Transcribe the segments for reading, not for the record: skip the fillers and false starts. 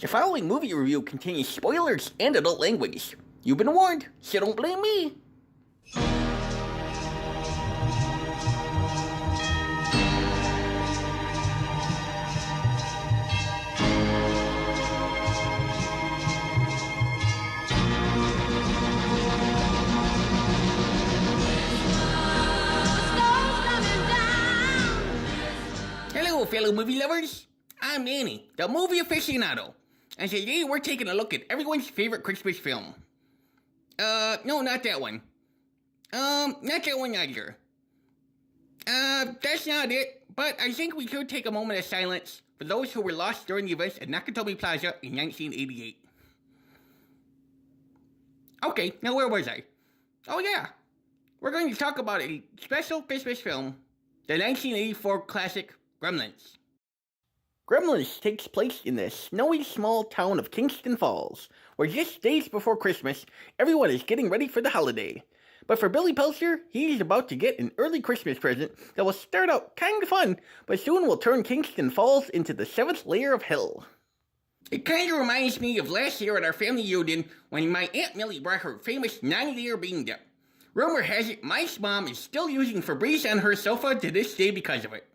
The following movie review contains spoilers and adult language. You've been warned, so don't blame me. Hello, fellow movie lovers. I'm Manny, the Movie Aficionado, and today we're taking a look at everyone's favorite Christmas film. No, not that one. Not that one either. That's not it, but I think we should take a moment of silence for those who were lost during the events at Nakatomi Plaza in 1988. Okay, now where was I? Oh yeah, we're going to talk about a special Christmas film, the 1984 classic Gremlins. Gremlins takes place in the snowy small town of Kingston Falls, where just days before Christmas, everyone is getting ready for the holiday. But for Billy Peltzer, he's about to get an early Christmas present that will start out kinda fun, but soon will turn Kingston Falls into the 7th layer of hell. It kinda reminds me of last year at our family reunion when my Aunt Millie brought her famous 9-layer bean dip. Rumor has it my mom is still using Febreze on her sofa to this day because of it.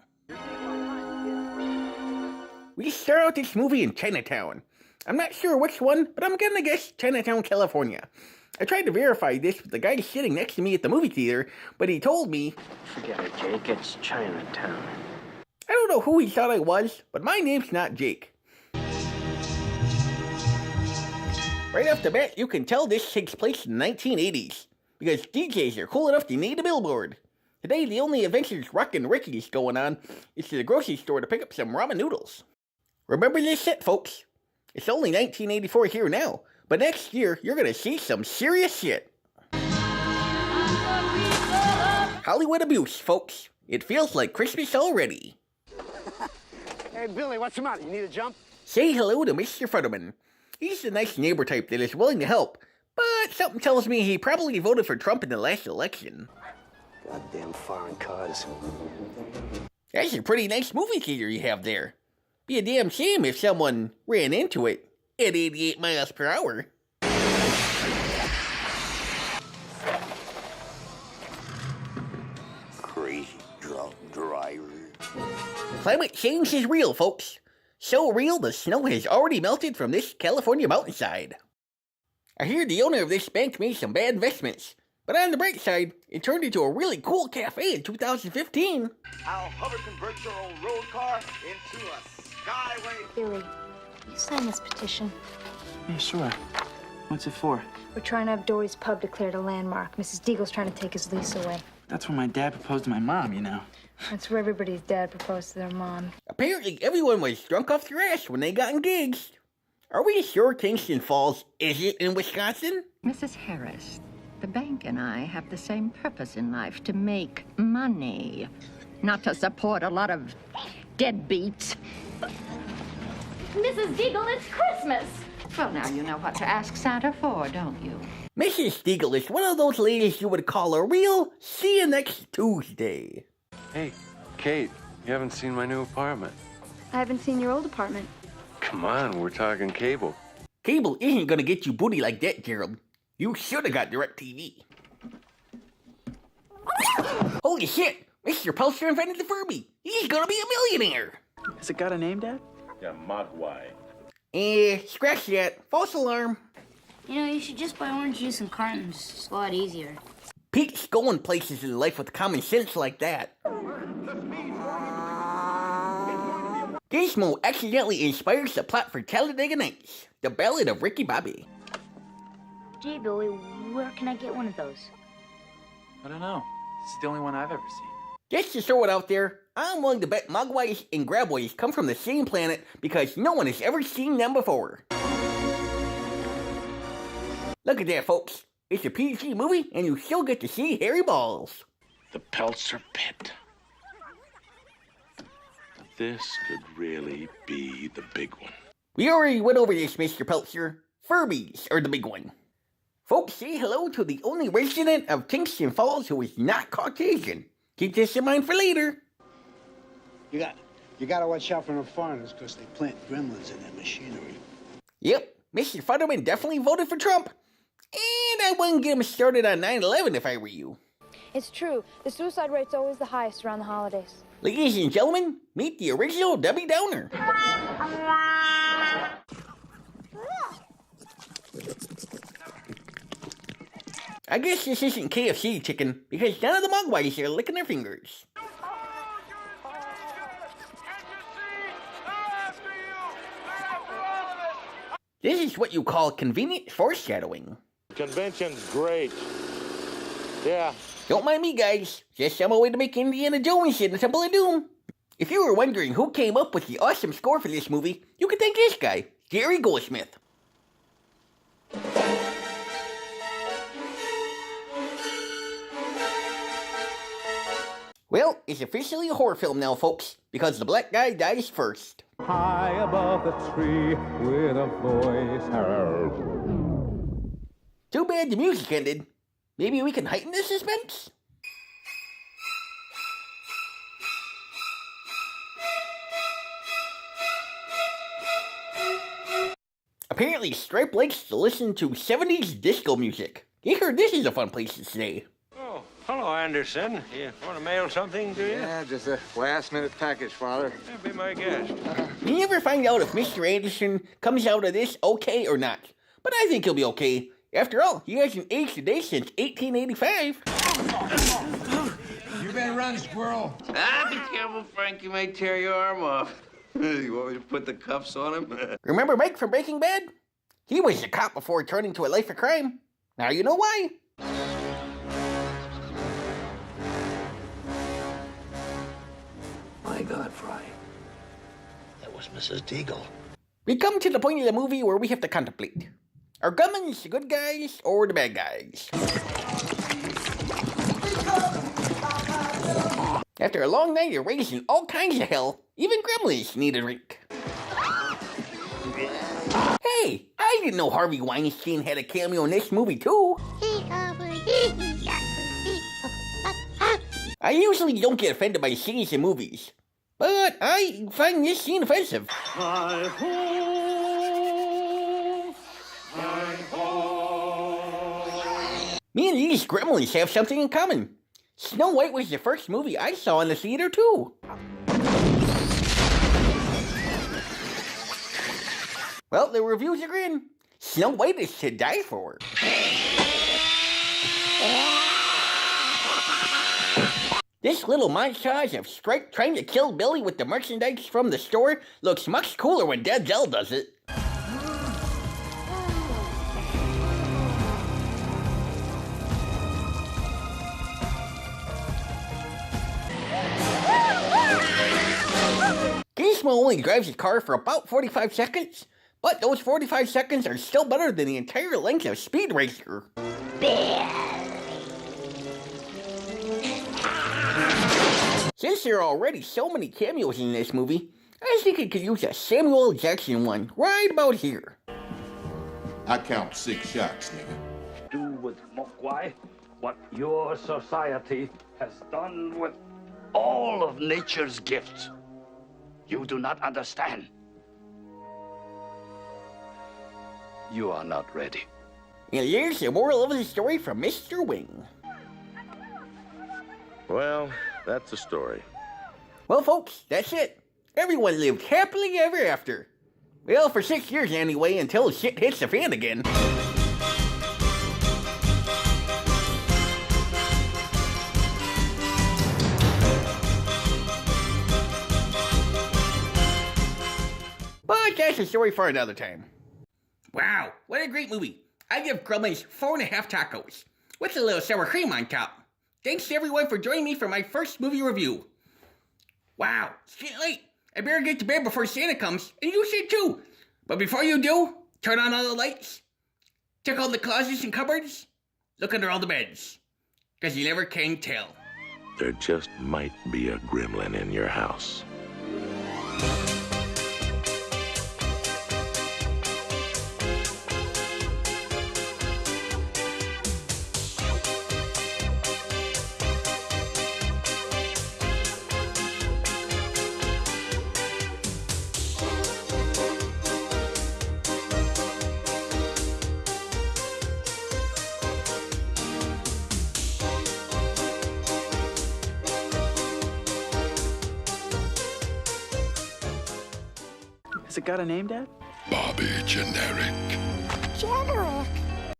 We start out this movie in Chinatown. I'm not sure which one, but I'm gonna guess Chinatown, California. I tried to verify this with the guy sitting next to me at the movie theater, but he told me, "Forget it, Jake, it's Chinatown." I don't know who he thought I was, but my name's not Jake. Right off the bat, you can tell this takes place in the 1980s, because DJs are cool enough to need a billboard. Today, the only adventures Rockin' Ricky's going on is to the grocery store to pick up some ramen noodles. Remember this shit, folks. It's only 1984 here now, but next year, you're gonna see some serious shit. Hollywood abuse, folks. It feels like Christmas already. Hey, Billy, what's the matter? You need a jump? Say hello to Mr. Futterman. He's the nice neighbor type that is willing to help, but something tells me he probably voted for Trump in the last election. Goddamn foreign cars. That's a pretty nice movie theater you have there. Be a damn shame if someone ran into it at 88 miles per hour. Crazy drunk driver. Climate change is real, folks. So real the snow has already melted from this California mountainside. I hear the owner of this bank made some bad investments, but on the bright side, it turned into a really cool cafe in 2015. How Hover converts your old road car into a skyway. Billy, will you sign this petition? Yeah, sure. What's it for? We're trying to have Dory's Pub declared a landmark. Mrs. Deagle's trying to take his lease away. That's when my dad proposed to my mom, you know. That's where everybody's dad proposed to their mom. Apparently everyone was drunk off their ass when they got engaged. Are we sure Kingston Falls isn't in Wisconsin? Mrs. Harris, the bank and I have the same purpose in life, to make money, not to support a lot of deadbeats. Mrs. Deagle, it's Christmas! Well, now you know what to ask Santa for, don't you? Mrs. Deagle is one of those ladies you would call a real see you next Tuesday. Hey, Kate, you haven't seen my new apartment. I haven't seen your old apartment. Come on, we're talking cable. Cable isn't gonna get you booty like that, Gerald. You should've got DirecTV. Holy shit! Mr. Peltzer invented the Furby! He's gonna be a millionaire! Has it got a name, Dad? Yeah, Mogwai. Scratch that. False alarm. You know, you should just buy orange juice in cartons. It's a lot easier. Pete's going places in life with common sense like that. Gizmo accidentally inspires the plot for Talladega Nights, the Ballad of Ricky Bobby. Gee, Billy, where can I get one of those? I don't know. This is the only one I've ever seen. Just to throw it out there, I'm willing to bet Mogwais and Grabwais come from the same planet because no one has ever seen them before. Look at that, folks. It's a PG movie, and you still get to see hairy balls. The Peltzer Pit. This could really be the big one. We already went over this, Mr. Peltzer. Furbies are the big one. Folks, say hello to the only resident of Kingston Falls who is not Caucasian. Keep this in mind for later. You gotta watch out for the foreigners, because they plant gremlins in their machinery. Yep, Mr. Futterman definitely voted for Trump. And I wouldn't get him started on 9/11 if I were you. It's true. The suicide rate's always the highest around the holidays. Ladies and gentlemen, meet the original Debbie Downer. I guess this isn't KFC chicken because none of the Mogwais are licking their fingers. This is what you call convenient foreshadowing. Convention's great. Yeah. Don't mind me, guys. Just some way to make Indiana Jones in the Temple of Doom. If you were wondering who came up with the awesome score for this movie, you can thank this guy, Jerry Goldsmith. Well, it's officially a horror film now, folks, because the black guy dies first. High above the tree with a voice. Too bad the music ended. Maybe we can heighten the suspense? Apparently, Stripe likes to listen to 70s disco music. He heard this is a fun place to stay. Oh, hello, Anderson. You want to mail something, do you? Yeah, just a last-minute package, Father. Yeah, be my guest. You never find out if Mr. Anderson comes out of this okay or not. But I think he'll be okay. After all, he hasn't aged a day since 1885. You better run, squirrel. Ah, be careful, Frank. You may tear your arm off. You want me to put the cuffs on him? Remember Mike from Breaking Bad? He was a cop before turning to a life of crime. Now you know why. My God, Fry. That was Mrs. Deagle. We come to the point of the movie where we have to contemplate. Are Gremlins the good guys or the bad guys? After a long night of raising all kinds of hell, even Gremlins need a drink. Hey, I didn't know Harvey Weinstein had a cameo in this movie too. I usually don't get offended by scenes in movies, but I find this scene offensive. Me and these Gremlins have something in common. Snow White was the first movie I saw in the theater too. Well, the reviews are in. Snow White is to die for. This little montage of Stripe trying to kill Billy with the merchandise from the store looks much cooler when Denzel does it. Gizmo only drives his car for about 45 seconds, but those 45 seconds are still better than the entire length of Speed Racer. Since there are already so many cameos in this movie, I think it could use a Samuel L. Jackson one right about here. I count 6 shots, nigga. Do with Mogwai what your society has done with all of nature's gifts. You do not understand. You are not ready. And here's the moral of the story from Mr. Wing. Well, that's the story. Well, folks, that's it. Everyone lived happily ever after. Well, for 6 years anyway, until shit hits the fan again. But that's a story for another time. Wow, what a great movie. I give Gremlins 4.5 tacos, with a little sour cream on top. Thanks to everyone for joining me for my first movie review. Wow, it's getting late. I better get to bed before Santa comes, and you should too. But before you do, turn on all the lights, check all the closets and cupboards, look under all the beds, because you never can tell. There just might be a gremlin in your house. Has it got a name, Dad? Bobby Generic. Generic.